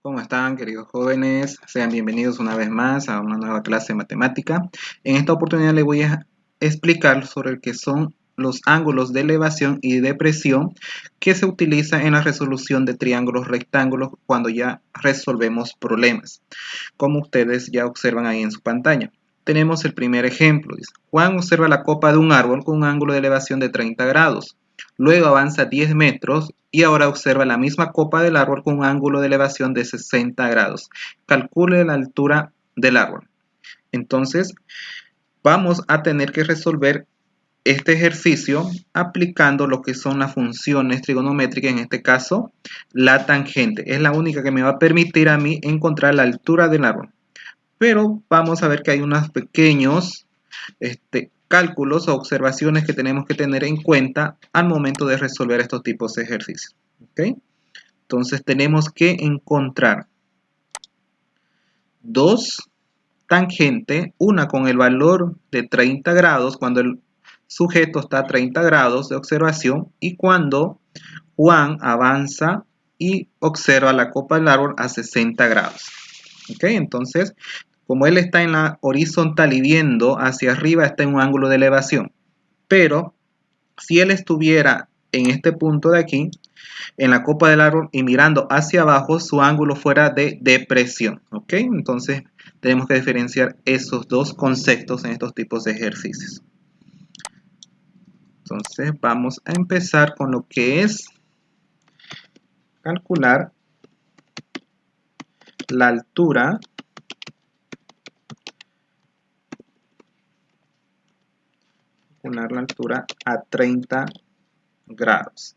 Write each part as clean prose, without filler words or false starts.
¿Cómo están, queridos jóvenes? Sean bienvenidos una vez más a una nueva clase de matemática. En esta oportunidad les voy a explicar sobre lo que son los ángulos de elevación y depresión que se utiliza en la resolución de triángulos rectángulos cuando ya resolvemos problemas, como ustedes ya observan ahí en su pantalla. Tenemos el primer ejemplo. Dice, Juan observa la copa de un árbol con un ángulo de elevación de 30 grados. Luego avanza 10 metros y ahora observa la misma copa del árbol con un ángulo de elevación de 60 grados. Calcule la altura del árbol. Entonces, vamos a tener que resolver este ejercicio aplicando lo que son las funciones trigonométricas, en este caso, la tangente. Es la única que me va a permitir a mí encontrar la altura del árbol. Pero vamos a ver que hay unos pequeños cálculos o observaciones que tenemos que tener en cuenta al momento de resolver estos tipos de ejercicios. ¿Okay? Entonces tenemos que encontrar dos tangentes, una con el valor de 30 grados cuando el sujeto está a 30 grados de observación y cuando Juan avanza y observa la copa del árbol a 60 grados. ¿Okay? Entonces, como él está en la horizontal y viendo hacia arriba, está en un ángulo de elevación. Pero si él estuviera en este punto de aquí, en la copa del árbol y mirando hacia abajo, su ángulo fuera de depresión. ¿Ok? Entonces tenemos que diferenciar esos dos conceptos en estos tipos de ejercicios. Entonces vamos a empezar con lo que es calcular la altura a 30 grados.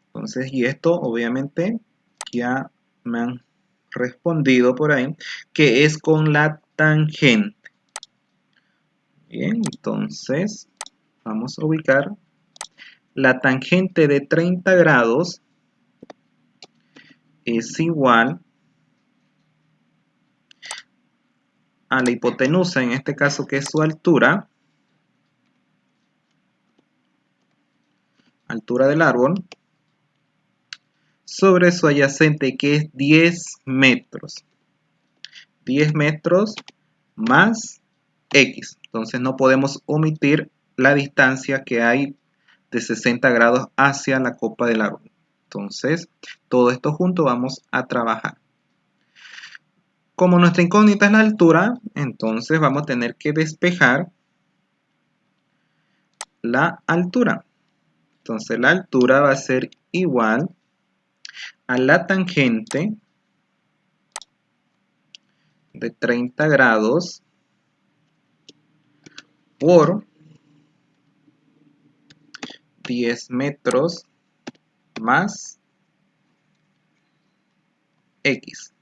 Entonces, y esto obviamente ya me han respondido por ahí que es con la tangente. Bien, entonces vamos a ubicar la tangente de 30 grados es igual a la hipotenusa, en este caso que es su altura del árbol, sobre su adyacente que es 10 metros. 10 metros más X. Entonces no podemos omitir la distancia que hay de 60 grados hacia la copa del árbol. Entonces, todo esto junto vamos a trabajar. Como nuestra incógnita es la altura, entonces vamos a tener que despejar la altura. Entonces la altura va a ser igual a la tangente de 30 grados por 10 metros más X.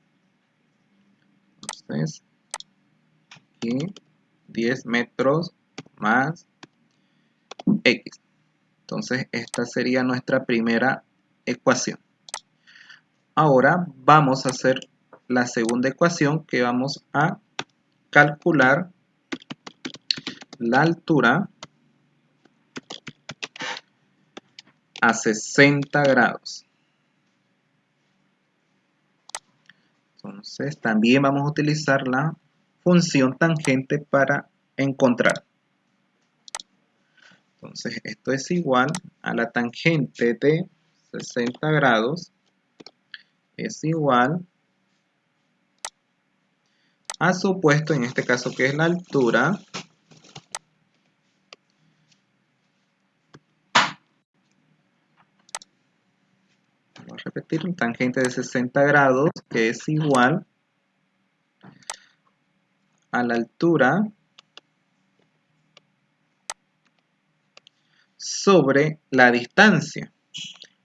Entonces, aquí 10 metros más X. Entonces, esta sería nuestra primera ecuación. Ahora vamos a hacer la segunda ecuación, que vamos a calcular la altura a 60 grados. Entonces también vamos a utilizar la función tangente para encontrar. Entonces esto es igual a la tangente de 60 grados es igual a su opuesto, en este caso que es la altura, vamos a repetir, tangente de 60 grados que es igual a la altura sobre la distancia.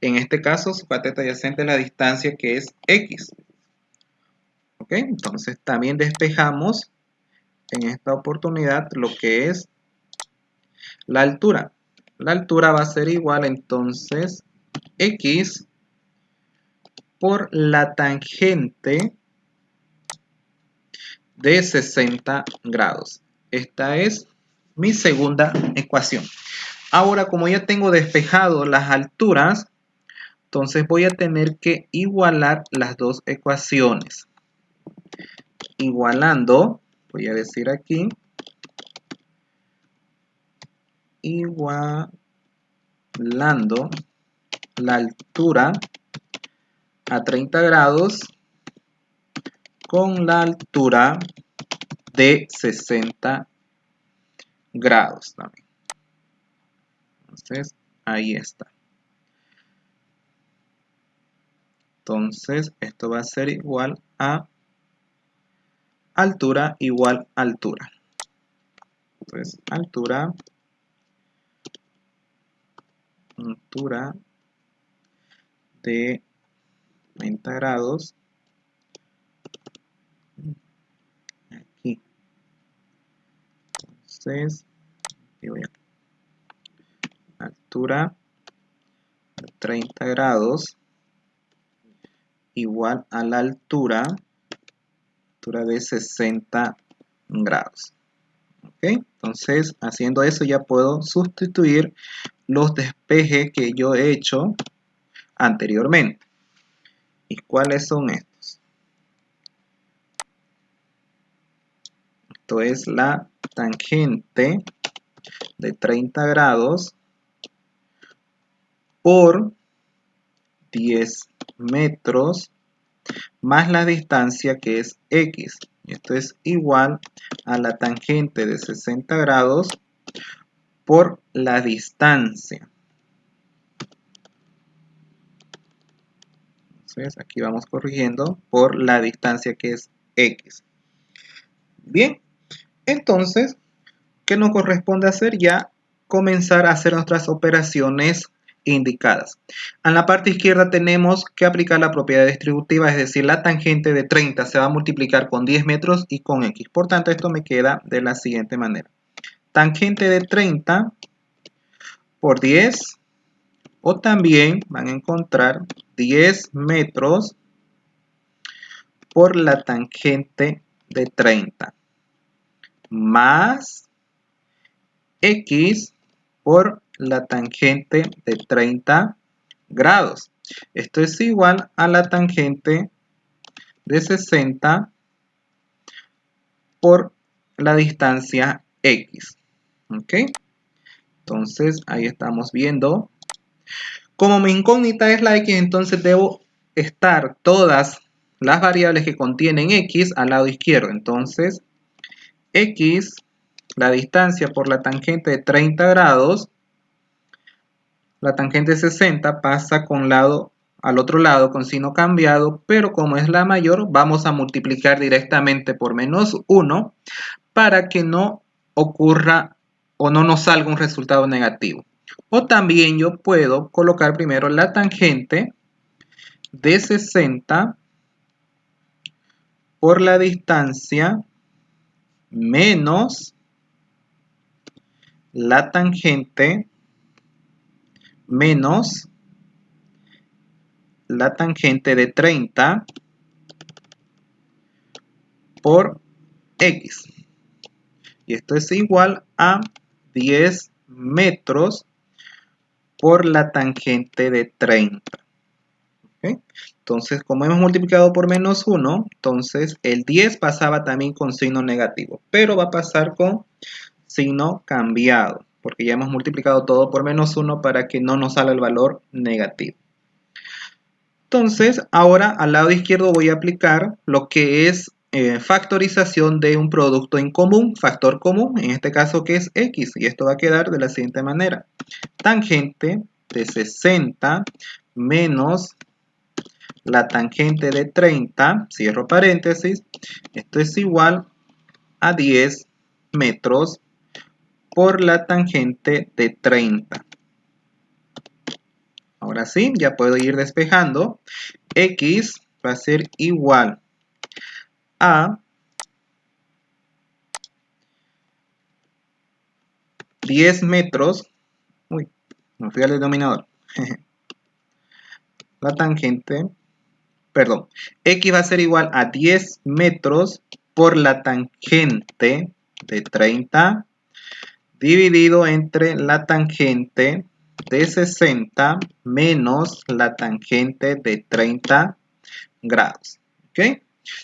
En este caso su cateto adyacente es la distancia que es X. ¿Ok? Entonces también despejamos en esta oportunidad lo que es la altura. La altura va a ser igual entonces X por la tangente de 60 grados. Esta es mi segunda ecuación. Ahora, como ya tengo despejado las alturas, Entonces voy a tener que igualar las dos ecuaciones. Igualando, voy a decir aquí, igualando la altura a 30 grados con la altura de 60 grados también. Entonces, ahí está. Entonces, esto va a ser igual a altura igual altura. Entonces, altura de 30 grados aquí. Entonces, aquí voy a altura de 30 grados igual a la altura de 60 grados. ¿Ok? Entonces, haciendo eso ya puedo sustituir los despejes que yo he hecho anteriormente. ¿Y cuáles son estos? Esto es la tangente de 30 grados por 10 metros más la distancia que es x. Esto es igual a la tangente de 60 grados por la distancia. Entonces aquí vamos corrigiendo por la distancia que es x. Bien, entonces, ¿qué nos corresponde hacer? Ya comenzar a hacer nuestras operaciones indicadas. En la parte izquierda tenemos que aplicar la propiedad distributiva, es decir, la tangente de 30 se va a multiplicar con 10 metros y con x. Por tanto, esto me queda de la siguiente manera. Tangente de 30 por 10, o también van a encontrar 10 metros por la tangente de 30 más x por la tangente de 30 grados. Esto es igual a la tangente de 60 por la distancia x. ¿Ok? Entonces ahí estamos viendo. Como mi incógnita es la x, entonces debo estar todas las variables que contienen x al lado izquierdo. Entonces x, la distancia por la tangente de 30 grados, la tangente de 60 pasa al otro lado con signo cambiado, pero como es la mayor, vamos a multiplicar directamente por menos 1 para que no ocurra o no nos salga un resultado negativo. O también yo puedo colocar primero la tangente de 60 por la distancia menos la tangente menos la tangente de 30 por x. Y esto es igual a 10 metros por la tangente de 30. ¿Okay? Entonces, como hemos multiplicado por menos 1, entonces el 10 pasaba también con signo negativo, pero va a pasar con signo cambiado, porque ya hemos multiplicado todo por menos 1 para que no nos salga el valor negativo. Entonces, ahora al lado izquierdo voy a aplicar lo que es factorización de un producto en común, factor común, en este caso que es x, y esto va a quedar de la siguiente manera. Tangente de 60 menos la tangente de 30, cierro paréntesis, esto es igual a 10 metros por la tangente de 30. Ahora sí, ya puedo ir despejando. X va a ser igual a 10 metros. Uy, me fui al denominador. La tangente, perdón. X va a ser igual a 10 metros por la tangente de 30 dividido entre la tangente de 60 menos la tangente de 30 grados. ¿Ok?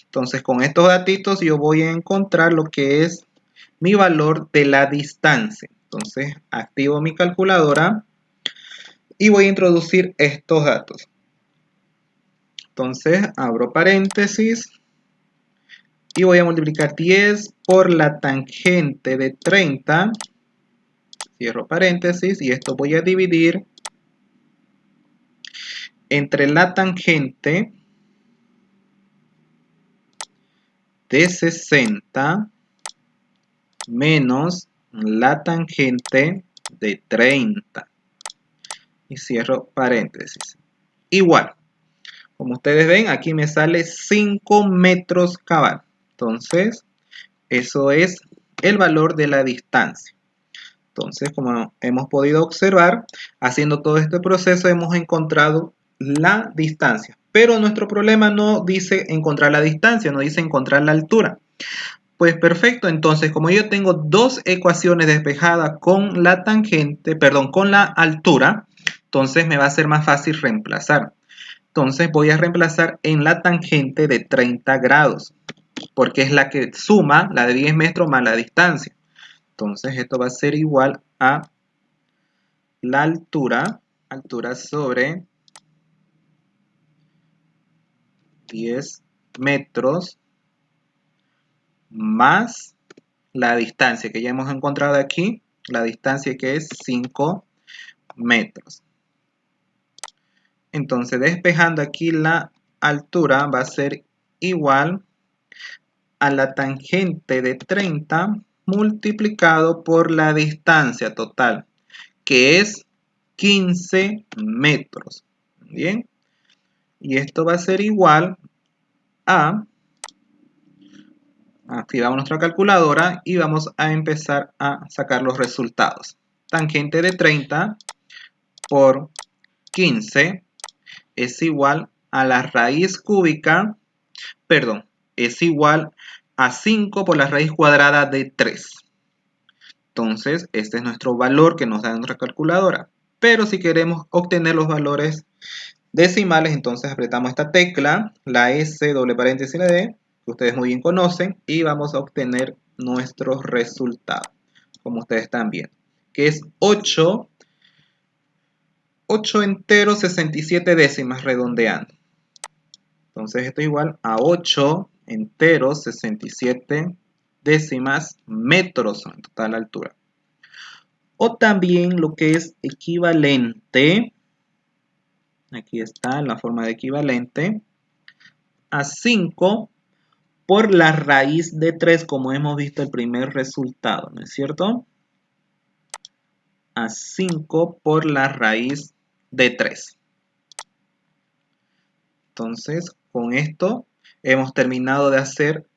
Entonces, con estos datitos yo voy a encontrar lo que es mi valor de la distancia. Entonces, activo mi calculadora y voy a introducir estos datos. Entonces, abro paréntesis y voy a multiplicar 10 por la tangente de 30. Cierro paréntesis y esto voy a dividir entre la tangente de 60 menos la tangente de 30. Y cierro paréntesis. Igual, como ustedes ven, aquí me sale 5 metros cabal. Entonces, eso es el valor de la distancia. Entonces, como hemos podido observar, haciendo todo este proceso hemos encontrado la distancia. Pero nuestro problema no dice encontrar la distancia, no dice encontrar la altura. Pues perfecto, entonces como yo tengo dos ecuaciones despejadas con la tangente, perdón, con la altura, entonces me va a ser más fácil reemplazar. Entonces voy a reemplazar en la tangente de 30 grados, porque es la que suma la de 10 metros más la distancia. Entonces esto va a ser igual a la altura sobre 10 metros más la distancia que ya hemos encontrado aquí, la distancia que es 5 metros. Entonces, despejando aquí la altura va a ser igual a la tangente de 30 multiplicado por la distancia total, que es 15 metros. Bien, y esto va a ser igual a, activamos nuestra calculadora y vamos a empezar a sacar los resultados. Tangente de 30 por 15 es igual a la raíz cúbica, perdón, es igual a 5 por la raíz cuadrada de 3. Entonces, este es nuestro valor que nos da nuestra calculadora. Pero si queremos obtener los valores decimales, entonces apretamos esta tecla, la S, doble paréntesis, la D, que ustedes muy bien conocen, y vamos a obtener nuestro resultado, como ustedes están viendo, que es 8 enteros 67 décimas redondeando. Entonces esto es igual a 8 enteros 67 décimas metros en total altura. O también lo que es equivalente, aquí está la forma de equivalente, a 5 por la raíz de 3, como hemos visto el primer resultado, ¿no es cierto? A 5 por la raíz de 3. Entonces, con esto hemos terminado de hacer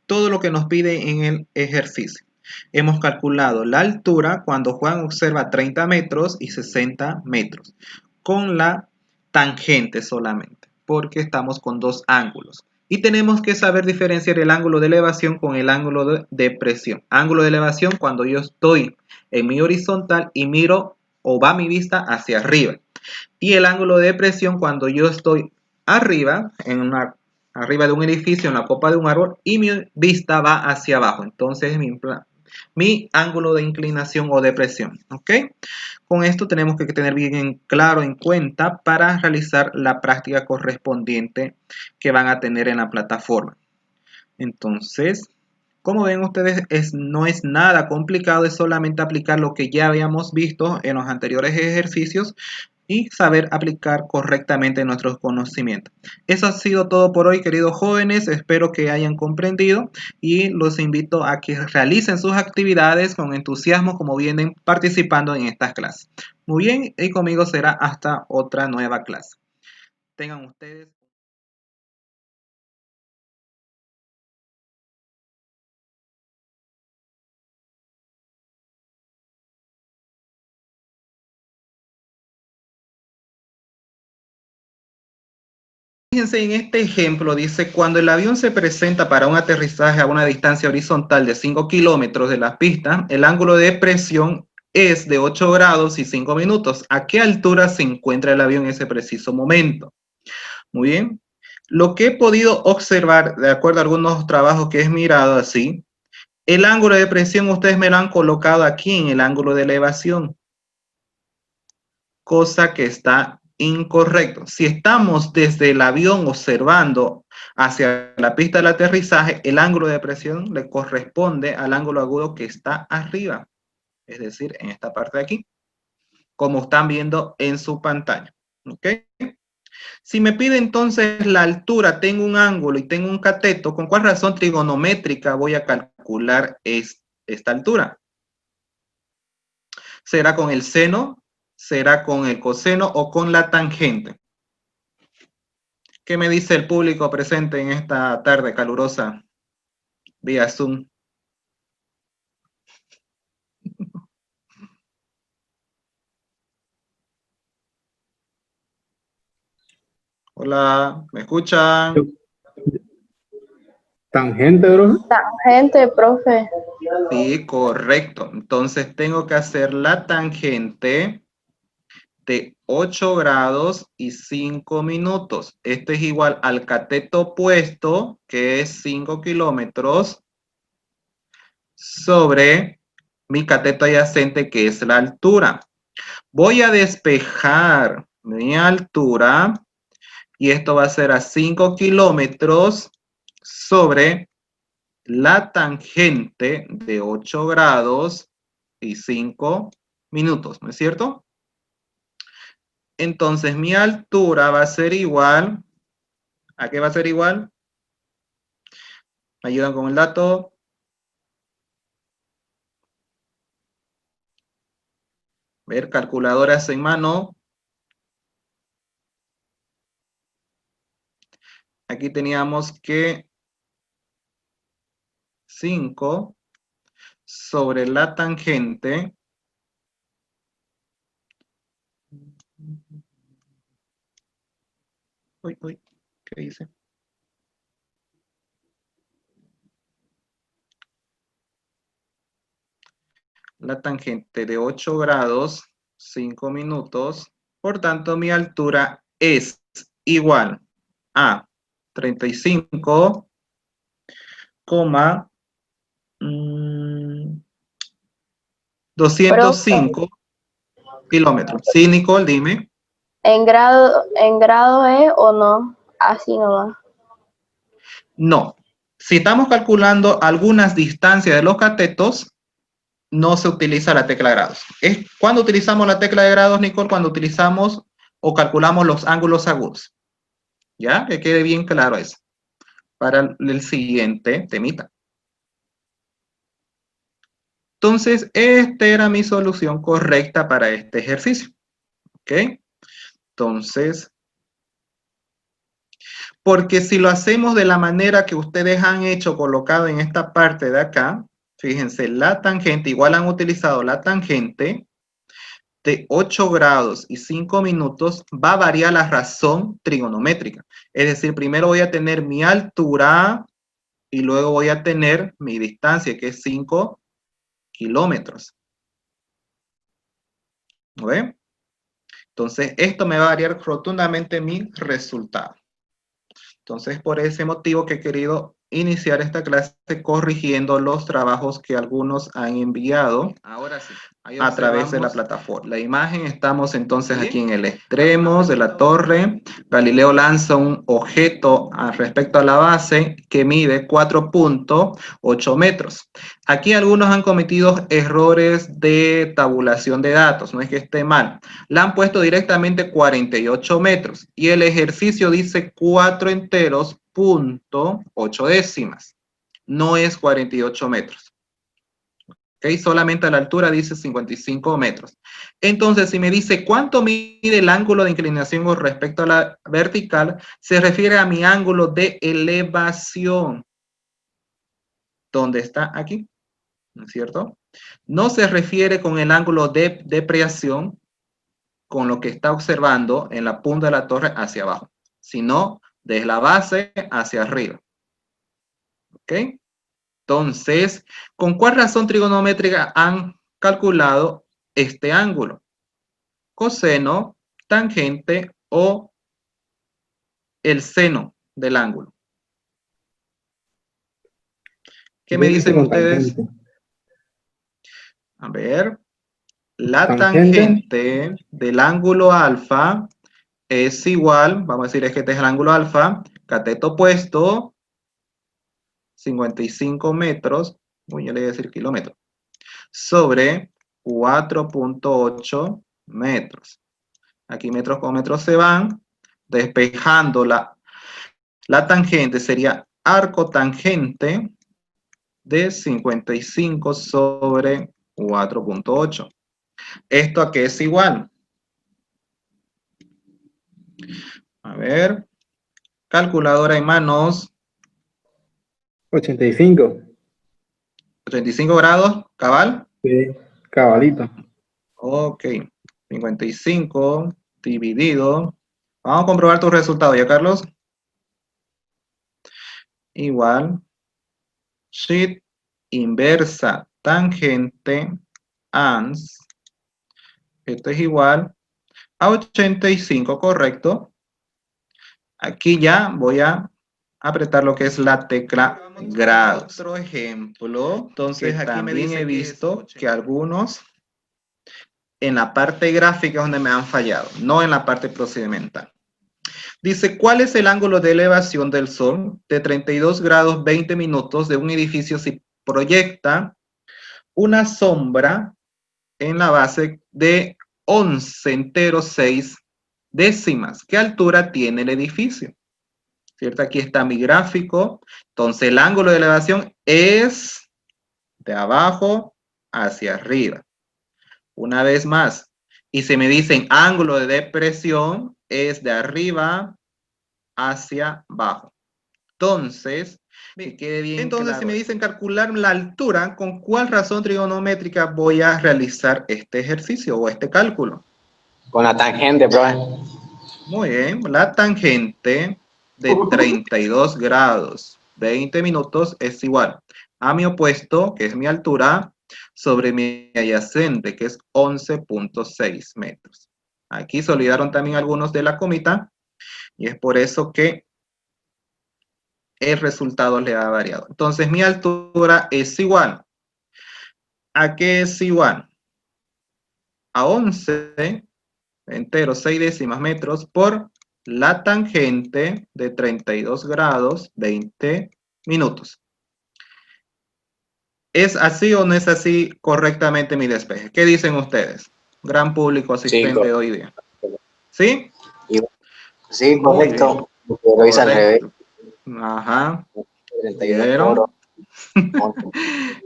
todo lo que nos pide en el ejercicio. Hemos calculado la altura cuando Juan observa 30 metros y 60 metros con la tangente solamente, porque estamos con dos ángulos. Y tenemos que saber diferenciar el ángulo de elevación con el ángulo de depresión. Ángulo de elevación cuando yo estoy en mi horizontal y miro o va mi vista hacia arriba. Y el ángulo de depresión cuando yo estoy arriba, arriba de un edificio, en la copa de un árbol, y mi vista va hacia abajo. Entonces mi ángulo de inclinación o depresión. ¿Ok? Con esto tenemos que tener bien claro en cuenta para realizar la práctica correspondiente que van a tener en la plataforma. Entonces, como ven ustedes, no es nada complicado, es solamente aplicar lo que ya habíamos visto en los anteriores ejercicios y saber aplicar correctamente nuestros conocimientos. Eso ha sido todo por hoy, queridos jóvenes. Espero que hayan comprendido y los invito a que realicen sus actividades con entusiasmo como vienen participando en estas clases. Muy bien, y conmigo será hasta otra nueva clase. Tengan ustedes... Fíjense en este ejemplo, dice, cuando el avión se presenta para un aterrizaje a una distancia horizontal de 5 kilómetros de la pista, el ángulo de presión es de 8 grados y 5 minutos. ¿A qué altura se encuentra el avión en ese preciso momento? Muy bien. Lo que he podido observar, de acuerdo a algunos trabajos que he mirado así, el ángulo de presión ustedes me lo han colocado aquí en el ángulo de elevación, cosa que está incorrecto. Si estamos desde el avión observando hacia la pista del aterrizaje, el ángulo de presión le corresponde al ángulo agudo que está arriba, es decir, en esta parte de aquí, como están viendo en su pantalla. ¿Ok? Si me pide entonces la altura, tengo un ángulo y tengo un cateto, ¿con cuál razón trigonométrica voy a calcular esta altura? ¿Será con el seno? ¿Será con el coseno o con la tangente? ¿Qué me dice el público presente en esta tarde calurosa vía Zoom? Hola, ¿me escuchan? Tangente, bro. Tangente, profe. Sí, correcto. Entonces tengo que hacer la tangente de 8 grados y 5 minutos. Este es igual al cateto opuesto, que es 5 kilómetros, sobre mi cateto adyacente, que es la altura. Voy a despejar mi altura y esto va a ser a 5 kilómetros sobre la tangente de 8 grados y 5 minutos, ¿no es cierto? Entonces mi altura va a ser igual, ¿a qué va a ser igual? ¿Me ayudan con el dato? Ver, calculadoras en mano. Aquí teníamos que 5 sobre la tangente. Uy, uy, ¿qué hice? La tangente de 8 grados, 5 minutos. Por tanto, mi altura es igual a 35,205 Profe, kilómetros. Sí, Nicole, dime. ¿en grado es o no? Así no va. No. Si estamos calculando algunas distancias de los catetos, no se utiliza la tecla de grados. Es cuando utilizamos la tecla de grados, Nicole, cuando utilizamos o calculamos los ángulos agudos. ¿Ya? Que quede bien claro eso. Para el siguiente temita. Entonces, esta era mi solución correcta para este ejercicio. ¿Ok? Entonces, porque si lo hacemos de la manera que ustedes han hecho, colocado en esta parte de acá, fíjense, la tangente, igual han utilizado la tangente de 8 grados y 5 minutos, va a variar la razón trigonométrica. Es decir, primero voy a tener mi altura y luego voy a tener mi distancia, que es 5 kilómetros. ¿No ven? Entonces, esto me va a variar rotundamente mi resultado. Entonces, por ese motivo que he querido iniciar esta clase corrigiendo los trabajos que algunos han enviado. Ahora sí, a través de la plataforma. La imagen, estamos entonces aquí en el extremo de la torre. Galileo lanza un objeto respecto a la base que mide 4,8 metros. Aquí algunos han cometido errores de tabulación de datos, no es que esté mal. La han puesto directamente 48 metros y el ejercicio dice 4 enteros, punto 8 décimas. No es 48 metros. ¿Okay? Solamente la altura dice 55 metros. Entonces, si me dice cuánto mide el ángulo de inclinación con respecto a la vertical, se refiere a mi ángulo de elevación. ¿Dónde está? Aquí, ¿no es cierto? No se refiere con el ángulo de depreciación, con lo que está observando en la punta de la torre hacia abajo, sino desde la base hacia arriba. ¿Ok? Entonces, ¿con cuál razón trigonométrica han calculado este ángulo? Coseno, tangente o el seno del ángulo. ¿Qué me dicen ustedes? A ver, la tangente del ángulo alfa es igual, vamos a decir es que este es el ángulo alfa, cateto opuesto, 55 metros, yo le voy a decir kilómetros, sobre 4.8 metros. Aquí metros con metros se van, despejando la tangente sería arco tangente de 55 sobre 4.8. ¿Esto a qué es igual? A ver, calculadora en manos. 85. 85 grados, cabal. Sí, cabalito. Ok, 55 dividido. Vamos a comprobar tu resultado, ¿ya, Carlos? Igual, sheet inversa tangente ans. Esto es igual a 85, correcto. Aquí ya voy a apretar lo que es la tecla grados. Otro ejemplo, entonces aquí también he visto que algunos en la parte gráfica es donde me han fallado, no en la parte procedimental. Dice, ¿cuál es el ángulo de elevación del Sol de 32 grados 20 minutos de un edificio si proyecta una sombra en la base de 11,6 décimas? ¿Qué altura tiene el edificio? ¿Cierto? Aquí está mi gráfico. Entonces, el ángulo de elevación es de abajo hacia arriba. Una vez más. Y si me dicen ángulo de depresión, es de arriba hacia abajo. Entonces, que quede bien entonces, claro. Si me dicen calcular la altura, ¿con cuál razón trigonométrica voy a realizar este ejercicio o este cálculo? Con la tangente, profe. Muy bien, la tangente de 32 grados 20 minutos es igual a mi opuesto, que es mi altura, sobre mi adyacente, que es 11.6 metros. Aquí se olvidaron también algunos de la comita, y es por eso que el resultado le ha variado. Entonces, mi altura es igual. ¿A qué es igual? A 11 entero 6 décimas metros por la tangente de 32 grados 20 minutos. ¿Es así o no es así correctamente mi despeje? ¿Qué dicen ustedes? Gran público asistente de hoy día. ¿Sí? Sí, correcto. Lo hice al revés. Ajá. ¿Vieron?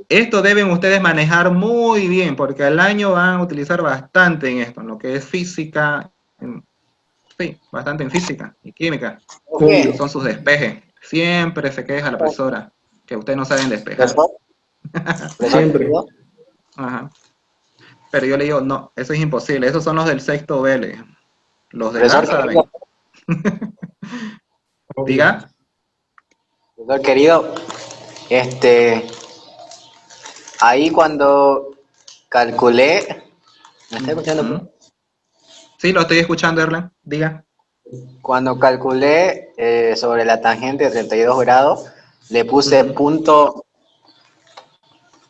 Esto deben ustedes manejar muy bien, porque al año van a utilizar bastante en esto, en lo que es física, sí, bastante en física y química. Okay. Son sus despejes. Siempre se queja la profesora que ustedes no saben despejar. Siempre. Ajá. Pero yo le digo, no, eso es imposible. Esos son los del sexto BL. Los de la saben. Diga. Profesor querido, ahí cuando calculé, ¿me está escuchando? Sí, lo estoy escuchando, Erlen. Diga. Cuando calculé sobre la tangente de 32 grados, le puse punto,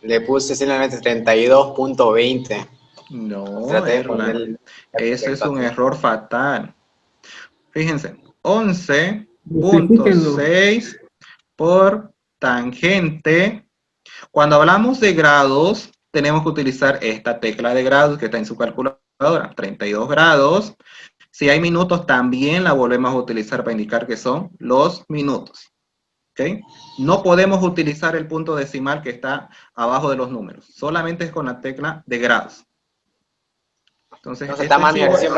le puse simplemente 32.20. No, Erlen, ese es un error fatal. Fíjense, 11.6 por tangente. Cuando hablamos de grados, tenemos que utilizar esta tecla de grados que está en su calculadora, 32 grados. Si hay minutos, también la volvemos a utilizar para indicar que son los minutos. ¿Okay? No podemos utilizar el punto decimal que está abajo de los números. Solamente es con la tecla de grados. Entonces está mal mi ejercicio,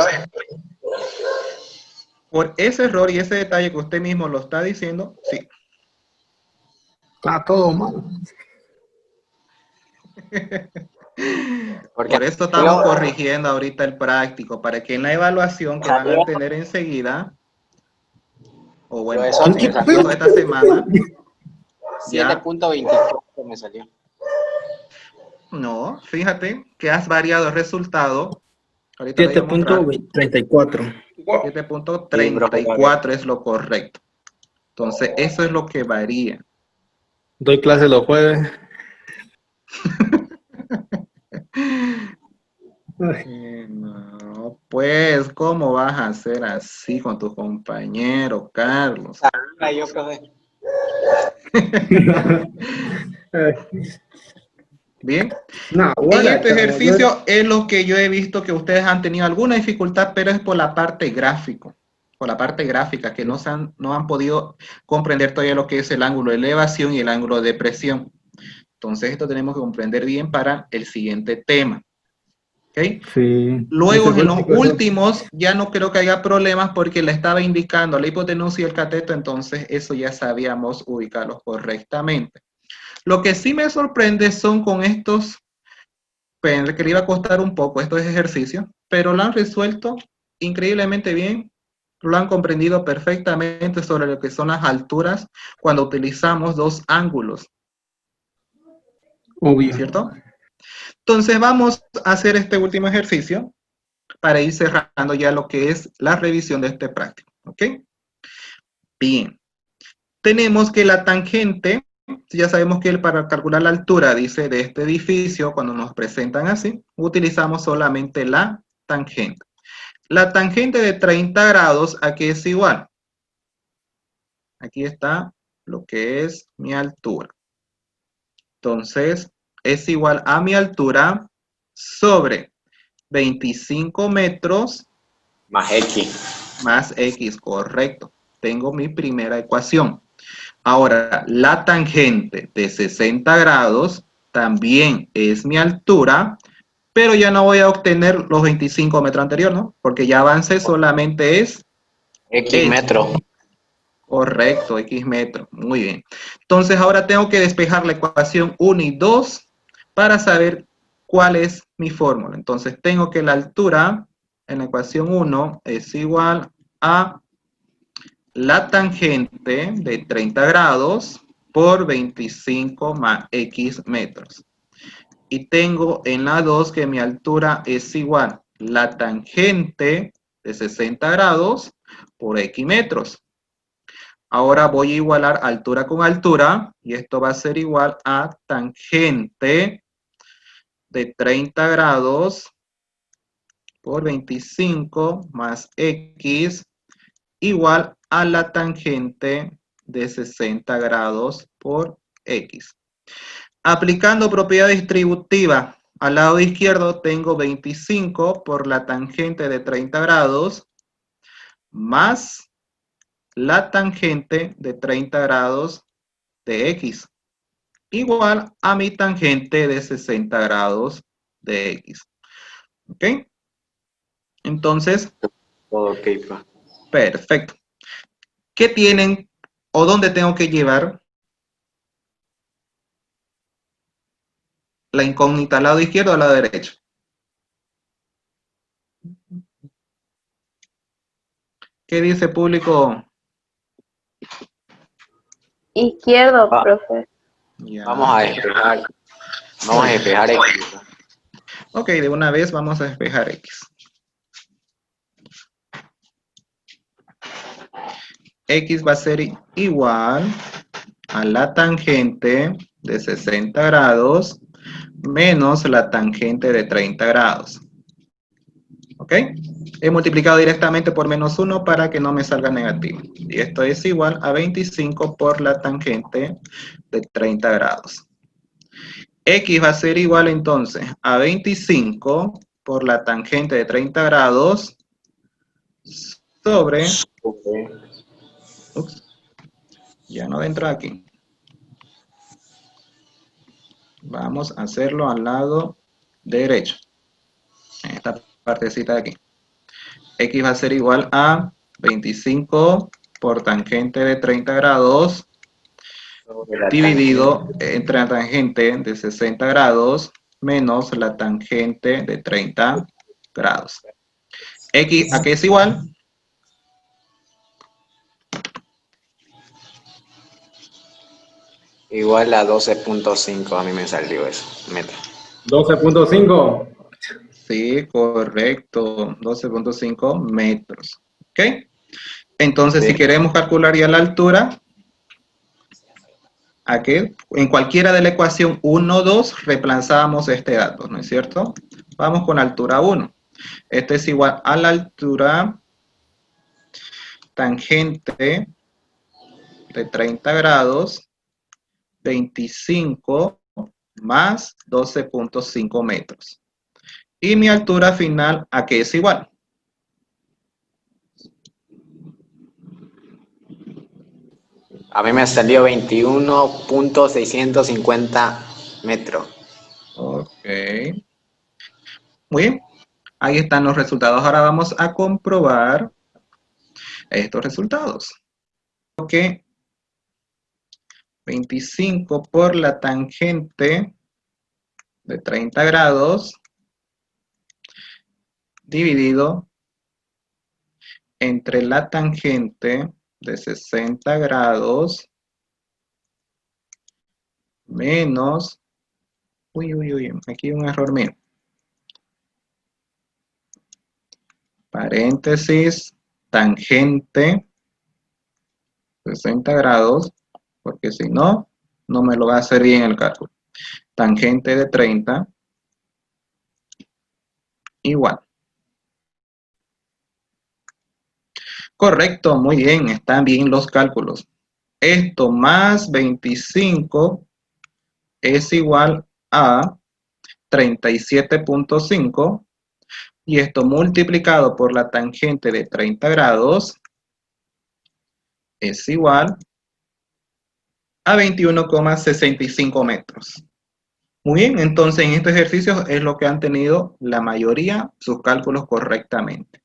por ese error y ese detalle que usted mismo lo está diciendo, sí. Está todo mal. Por esto estamos corrigiendo ahorita el práctico, para que en la evaluación que van a tener enseguida, o bueno, esta semana, 7.24 me salió. No, fíjate que has variado el resultado. Ahorita le voy a mostrar. 7.34. 7.34 es lo correcto. Entonces, eso es lo que varía. Doy clase los jueves. No, pues, ¿cómo vas a hacer así con tu compañero, Carlos? Ay, yo, profe. Bien, No, en bueno, este chavo, ejercicio es lo que yo he visto que ustedes han tenido alguna dificultad, pero es por la parte gráfica, que no han podido comprender todavía lo que es el ángulo de elevación y el ángulo de presión. Entonces, esto tenemos que comprender bien para el siguiente tema. ¿Ok? Sí. Luego, Ese fue en el los chico ese. últimos, ya no creo que haya problemas porque le estaba indicando la hipotenusa y el cateto, entonces eso ya sabíamos ubicarlos correctamente. Lo que sí me sorprende son con estos, pensé que le iba a costar un poco estos ejercicios, pero lo han resuelto increíblemente bien, lo han comprendido perfectamente sobre lo que son las alturas cuando utilizamos dos ángulos, Obvio. ¿cierto? Entonces vamos a hacer este último ejercicio para ir cerrando ya lo que es la revisión de este práctico, ¿ok? Bien, tenemos que la tangente, ya sabemos que para calcular la altura, dice, de este edificio, cuando nos presentan así, utilizamos solamente la tangente. La tangente de 30 grados, ¿a qué es igual? Aquí está lo que es mi altura. Entonces, es igual a mi altura sobre 25 metros Más X. más X, correcto. Tengo mi primera ecuación. Ahora, la tangente de 60 grados también es mi altura, pero ya no voy a obtener los 25 metros anteriores, ¿no? Porque ya avancé, solamente es X metro. correcto, X metros. Muy bien. Entonces, ahora tengo que despejar la ecuación 1 y 2 para saber cuál es mi fórmula. Entonces, tengo que la altura en la ecuación 1 es igual a la tangente de 30 grados por 25 más X metros. Y tengo en la 2 que mi altura es igual la tangente de 60 grados por X metros. Ahora voy a igualar altura con altura y esto va a ser igual a tangente de 30 grados por 25 más X igual a la tangente de 60 grados por X. Aplicando propiedad distributiva, al lado izquierdo tengo 25 por la tangente de 30 grados más la tangente de 30 grados de X, igual a mi tangente de 60 grados de X. ¿Ok? Entonces, Ok, pa. perfecto. ¿Qué tienen o dónde tengo que llevar la incógnita? ¿Al lado izquierdo o al lado derecho? ¿Qué dice público? Izquierdo, Va- profe. Ya. Vamos a despejar. Vamos a despejar X. Pa. Ok, de una vez vamos a despejar X. X va a ser igual a la tangente de 60 grados menos la tangente de 30 grados. ¿Ok? He multiplicado directamente por menos 1 para que no me salga negativo. Y esto es igual a 25 por la tangente de 30 grados. X va a ser igual entonces a 25 por la tangente de 30 grados sobre... Ups, ya no entra aquí. Vamos a hacerlo al lado derecho. En esta partecita de aquí. X va a ser igual a 25 por tangente de 30 grados dividido entre la tangente de 60 grados menos la tangente de 30 grados. X, ¿a qué es igual? Igual a 12.5, a mí me salió eso. Metro. 12.5. Sí, correcto, 12.5 metros. ¿Ok? Entonces, si Sí. queremos calcular ya la altura, aquí, en cualquiera de la ecuación 1, 2, reemplazamos este dato, ¿no es cierto? Vamos con altura 1. Este es igual a la altura tangente de 30 grados, 25 más 12.5 metros. Y mi altura final, ¿a qué es igual? A mí me salió 21.650 metros. Ok. Muy bien. Ahí están los resultados. Ahora vamos a comprobar estos resultados. Ok. 25 por la tangente de 30 grados dividido entre la tangente de 60 grados menos, uy, aquí hay un error mío, paréntesis, tangente 60 grados, porque si no, no me lo va a hacer bien el cálculo. Tangente de 30 igual. Correcto, muy bien, están bien los cálculos. Esto más 25 es igual a 37.5 y esto multiplicado por la tangente de 30 grados es igual a 21,65 metros. Muy bien, entonces en este ejercicio es lo que han tenido la mayoría sus cálculos correctamente.